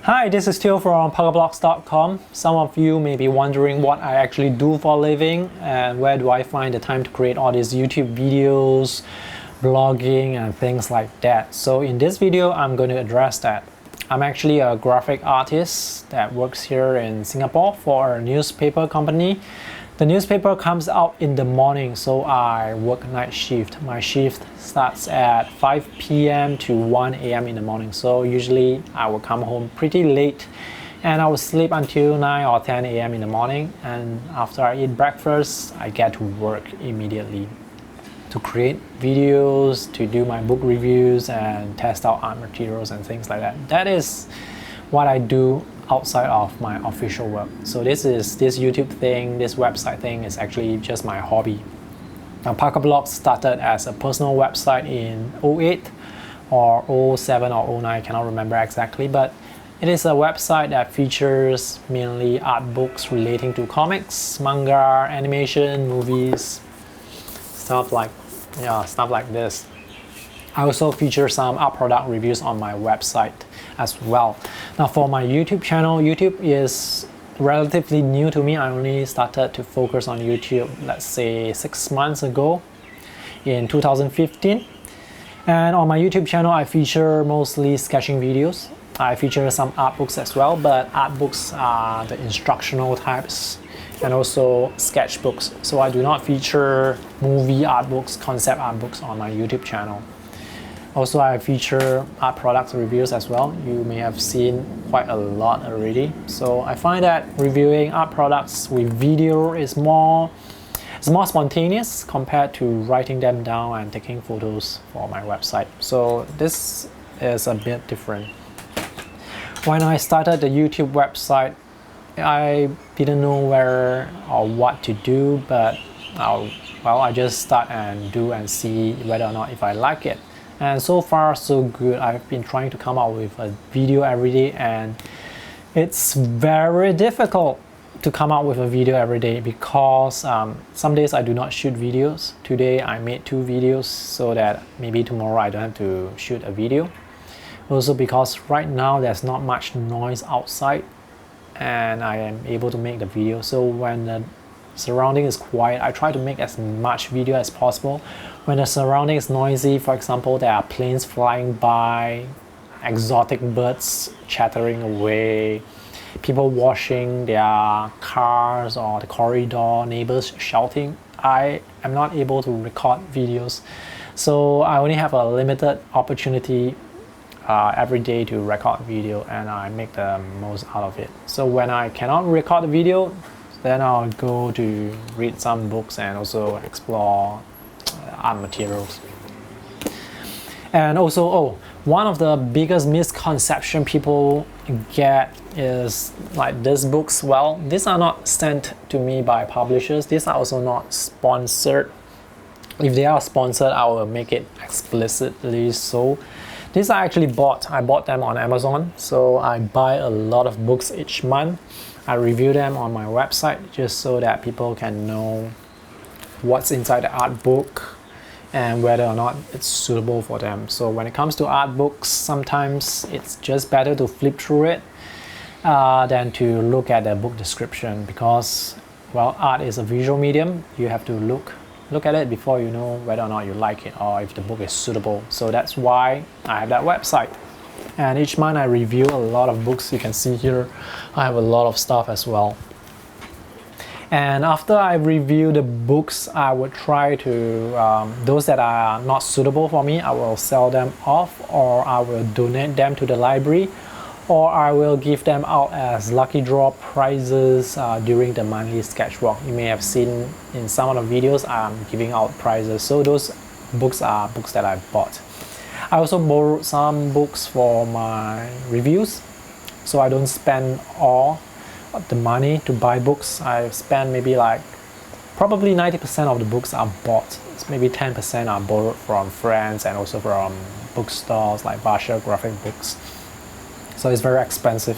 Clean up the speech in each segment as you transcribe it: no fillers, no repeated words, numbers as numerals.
Hi, this is Theo from Parkablogs.com. Some of you may be wondering what I actually do for a living and where do I find the time to create all these YouTube videos, blogging and things like that. So in this video, I'm going to address that. I'm actually a graphic artist that works here in Singapore for a newspaper company. The newspaper comes out in the morning, so I work night shift. My shift starts at 5 p.m. to 1 a.m. in the morning. So usually I will come home pretty late and I will sleep until 9 or 10 a.m. in the morning. And after I eat breakfast, I get to work immediately to create videos, to do my book reviews and test out art materials and things like that. That is what I do outside of my official work. So this YouTube thing, this website thing is actually just my hobby. Now Parkablogs started as a personal website in 08 or 07 or 09, I cannot remember exactly, but it is a website that features mainly art books relating to comics, manga, animation, movies, stuff like this. I also feature some art product reviews on my website as well. Now for my YouTube channel, YouTube is relatively new to me. I only started to focus on YouTube, let's say 6 months ago in 2015. And on my YouTube channel, I feature mostly sketching videos. I feature some art books as well, but art books are the instructional types and also sketchbooks. So I do not feature movie art books, concept art books on my YouTube channel. Also, I feature art products reviews as well. You may have seen quite a lot already. So I find that reviewing art products with video is more spontaneous compared to writing them down and taking photos for my website. So this is a bit different. When I started the YouTube website, I didn't know where or what to do, but I just start and do and see whether or not if I like it. And so far so good. I've been trying to come out with a video every day and it's very difficult to come out with a video every day because some days I do not shoot videos. Today I made 2 videos so that maybe tomorrow I don't have to shoot a video. Also because right now there's not much noise outside and I am able to make the video. So when the surrounding is quiet, I try to make as much video as possible. When the surrounding is noisy, for example, there are planes flying by, exotic birds chattering away, people washing their cars or the corridor, neighbors shouting, I am not able to record videos. So I only have a limited opportunity every day to record video and I make the most out of it. So when I cannot record the video, then I'll go to read some books and also explore art materials. And also, one of the biggest misconception people get is like these books. Well, these are not sent to me by publishers. These are also not sponsored. If they are sponsored, I will make it explicitly so. These are actually bought. I bought them on Amazon. So I buy a lot of books each month. I review them on my website just so that people can know what's inside the art book and whether or not it's suitable for them. So when it comes to art books, sometimes it's just better to flip through it than to look at the book description because, well, art is a visual medium. You have to look at it before you know whether or not you like it or if the book is suitable. So that's why I have that website. And each month I review a lot of books. You can see here I have a lot of stuff as well. And after I review the books, I would try to, those that are not suitable for me, I will sell them off or I will donate them to the library or I will give them out as lucky draw prizes during the monthly sketch walk. You may have seen in some of the videos I'm giving out prizes. So those books are books that I bought. I also borrowed some books for my reviews, so I don't spend all the money to buy books. I spend maybe like probably 90% of the books are bought. Maybe 10% are borrowed from friends and also from bookstores like Basha Graphic Books. So it's very expensive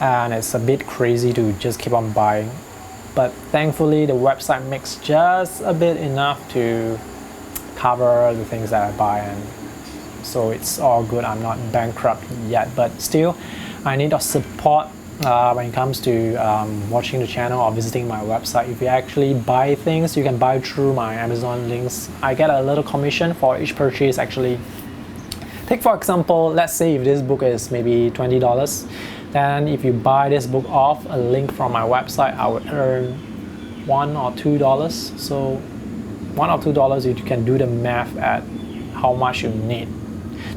and it's a bit crazy to just keep on buying. But thankfully the website makes just a bit enough to cover the things that I buy, and so it's all good. I'm not bankrupt yet, but still I need your support when it comes to watching the channel or visiting my website. If you actually buy things, you can buy through my Amazon links. I get a little commission for each purchase actually. Take for example, let's say if this book is maybe $20, then if you buy this book off a link from my website, I would earn $1 or $2. So $1 or $2, you can do the math at how much you need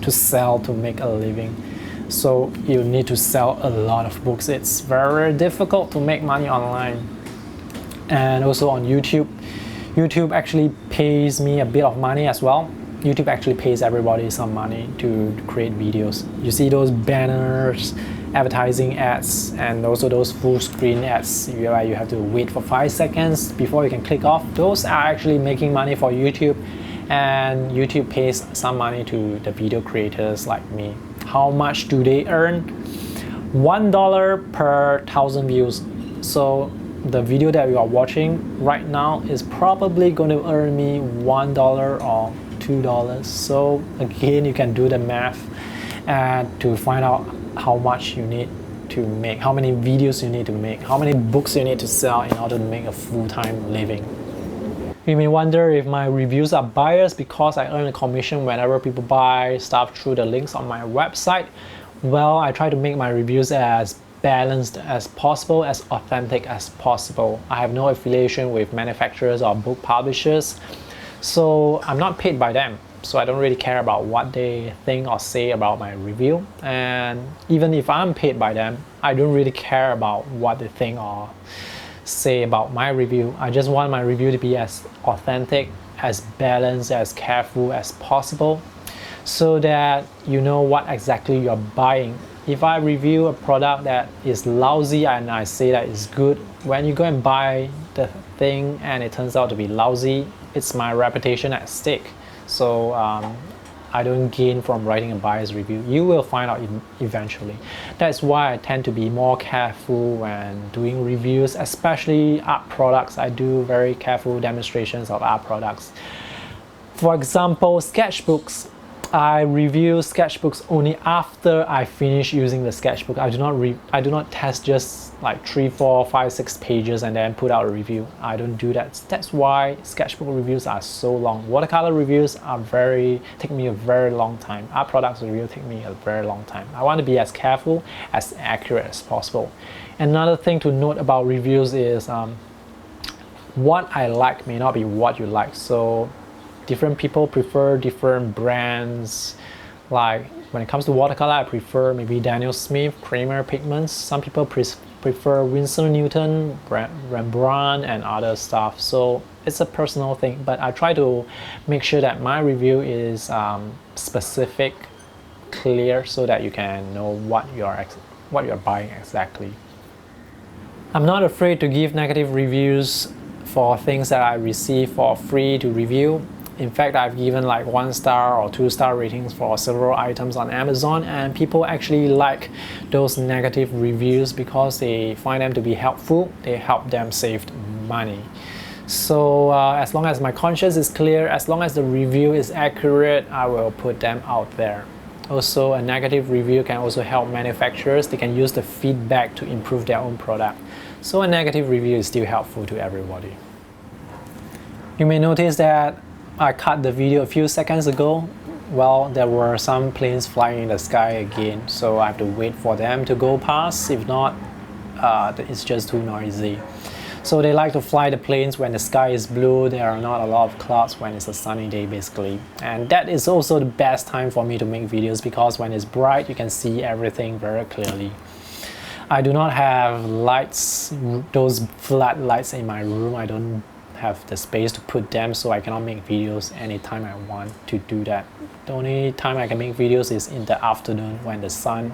to sell to make a living. So you need to sell a lot of books. It's very difficult to make money online. And also on YouTube, YouTube actually pays me a bit of money as well. YouTube actually pays everybody some money to create videos. You see those banners, advertising ads, and also those full screen ads where you have to wait for 5 seconds before you can click off. Those are actually making money for YouTube, and YouTube pays some money to the video creators like me. How much do they earn? $1 per 1,000 views. So the video that you are watching right now is probably going to earn me $1 or $2. So again, you can do the math to find out how much you need to make, how many videos you need to make, how many books you need to sell in order to make a full-time living. You may wonder if my reviews are biased because I earn a commission whenever people buy stuff through the links on my website. Well, I try to make my reviews as balanced as possible, as authentic as possible. I have no affiliation with manufacturers or book publishers, so I'm not paid by them. So I don't really care about what they think or say about my review. And even if I'm paid by them, I don't really care about what they think or say about my review. I just want my review to be as authentic, as balanced, as careful as possible, so that you know what exactly you're buying. If I review a product that is lousy and I say that it's good, when you go and buy the thing and it turns out to be lousy, it's my reputation at stake. So I don't gain from writing a biased review. You will find out eventually. That's why I tend to be more careful when doing reviews, especially art products. I do very careful demonstrations of art products. For example, sketchbooks. I review sketchbooks only after I finish using the sketchbook. I do not test just like 3, 4, 5, 6 pages and then put out a review. I don't do that. That's why sketchbook reviews are so long. Watercolor reviews take me a very long time. Art products review take me a very long time. I want to be as careful, as accurate as possible. Another thing to note about reviews is what I like may not be what you like. So different people prefer different brands. Like when it comes to watercolor, I prefer maybe Daniel Smith, Kramer pigments. Some people prefer Winsor Newton, Rembrandt, and other stuff. So it's a personal thing, but I try to make sure that my review is specific, clear, so that you can know what you're buying exactly. I'm not afraid to give negative reviews for things that I receive for free to review. In fact, I've given like 1-star or 2-star ratings for several items on Amazon, and people actually like those negative reviews because they find them to be helpful. They help them save money. So as long as my conscience is clear, as long as the review is accurate, I will put them out there. Also, a negative review can also help manufacturers. They can use the feedback to improve their own product. So a negative review is still helpful to everybody. You may notice that I cut the video a few seconds ago. Well, there were some planes flying in the sky again, so I have to wait for them to go past. If not, it's just too noisy. So they like to fly the planes when the sky is blue. There are not a lot of clouds when it's a sunny day basically. And that is also the best time for me to make videos, because when it's bright you can see everything very clearly. I do not have lights, those floodlights in my room. I don't have the space to put them, so I cannot make videos anytime I want to do that. The only time I can make videos is in the afternoon when the sun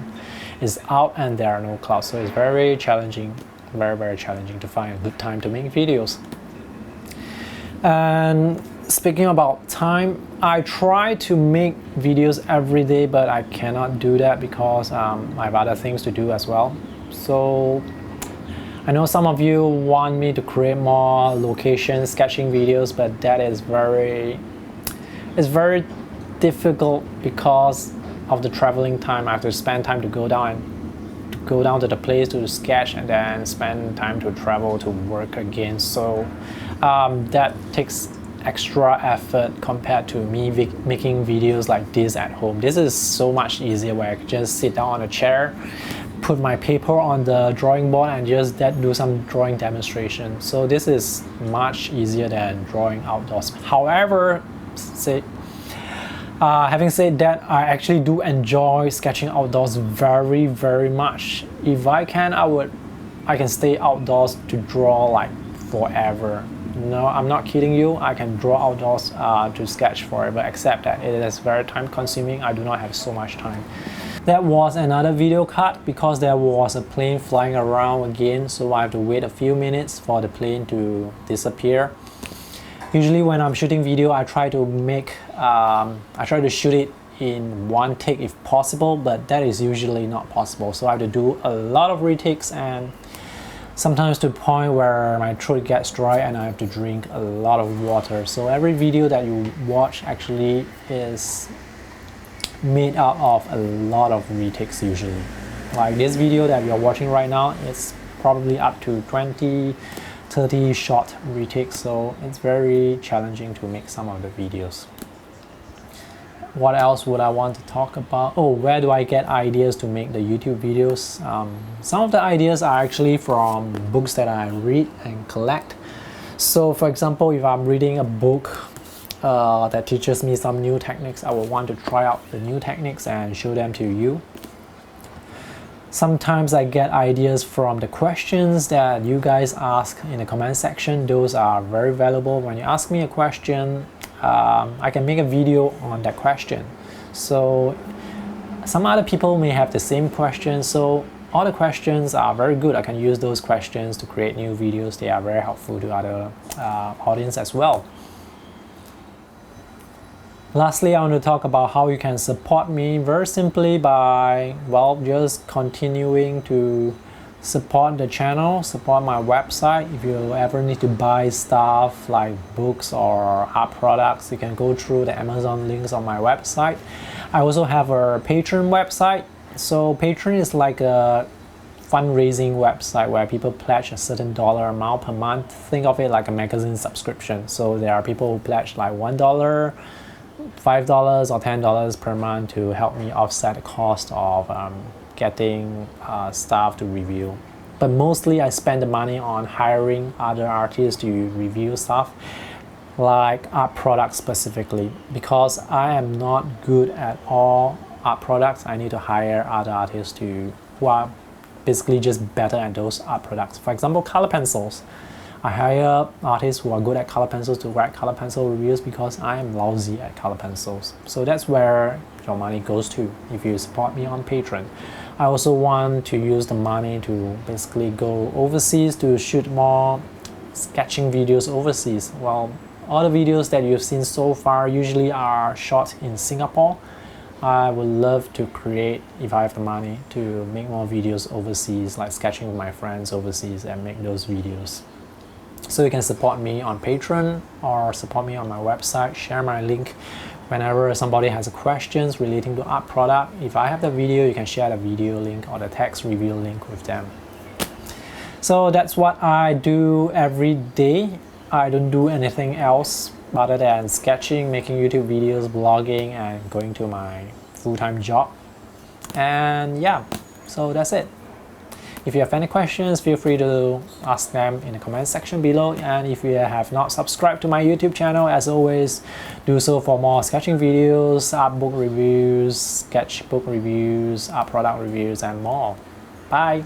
is out and there are no clouds. So it's very challenging, very challenging to find a good time to make videos. And speaking about time, I try to make videos every day, but I cannot do that because I have other things to do as well. So I know some of you want me to create more location sketching videos, but that is very difficult because of the traveling time. I have to spend time to go down and to go down to the place to sketch and then spend time to travel to work again. So that takes extra effort compared to me making videos like this at home. This is so much easier, where I can just sit down on a chair, put my paper on the drawing board, and just do some drawing demonstration. So this is much easier than drawing outdoors. However, having said that, I actually do enjoy sketching outdoors very much. If I can, I can stay outdoors to draw like forever. No, I'm not kidding you. I can draw outdoors to sketch forever, except that it is very time consuming. I do not have so much time. That was another video cut because there was a plane flying around again, so I have to wait a few minutes for the plane to disappear. Usually when I'm shooting video, I try to shoot it in one take if possible, but that is usually not possible. So I have to do a lot of retakes, and sometimes to the point where my throat gets dry and I have to drink a lot of water. So every video that you watch actually is made out of a lot of retakes usually. Like this video that you're watching right now, it's probably up to 20-30 short retakes, so it's very challenging to make some of the videos. What else would I want to talk about? Oh, where do I get ideas to make the YouTube videos? Some of the ideas are actually from books that I read and collect. So for example, if I'm reading a book that teaches me some new techniques, I will want to try out the new techniques and show them to you. Sometimes I get ideas from the questions that you guys ask in the comment section. Those are very valuable. When you ask me a question, I can make a video on that question. So some other people may have the same question, so all the questions are very good. I can use those questions to create new videos. They are very helpful to other audience as well. Lastly, I want to talk about how you can support me very simply by, well, just continuing to support the channel, support my website. If you ever need to buy stuff like books or art products, you can go through the Amazon links on my website. I also have a Patreon website. So Patreon is like a fundraising website where people pledge a certain dollar amount per month. Think of it like a magazine subscription. So there are people who pledge like $1, $5 or $10 per month to help me offset the cost of getting stuff to review. But mostly I spend the money on hiring other artists to review stuff, like art products specifically. Because I am not good at all art products, I need to hire other artists who are basically just better at those art products. For example, color pencils. I hire artists who are good at color pencils to write color pencil reviews because I am lousy at color pencils. So that's where your money goes to if you support me on Patreon. I also want to use the money to basically go overseas to shoot more sketching videos overseas. Well, all the videos that you've seen so far usually are shot in Singapore. I would love to create, if I have the money, to make more videos overseas, like sketching with my friends overseas and make those videos. So you can support me on Patreon or support me on my website, share my link whenever somebody has questions relating to art product. If I have the video, you can share the video link or the text review link with them. So that's what I do every day. I don't do anything else other than sketching, making YouTube videos, blogging, and going to my full-time job. And yeah, so that's it. If you have any questions, feel free to ask them in the comment section below. And if you have not subscribed to my YouTube channel, as always, do so for more sketching videos, art book reviews, sketchbook reviews, art product reviews, and more. Bye!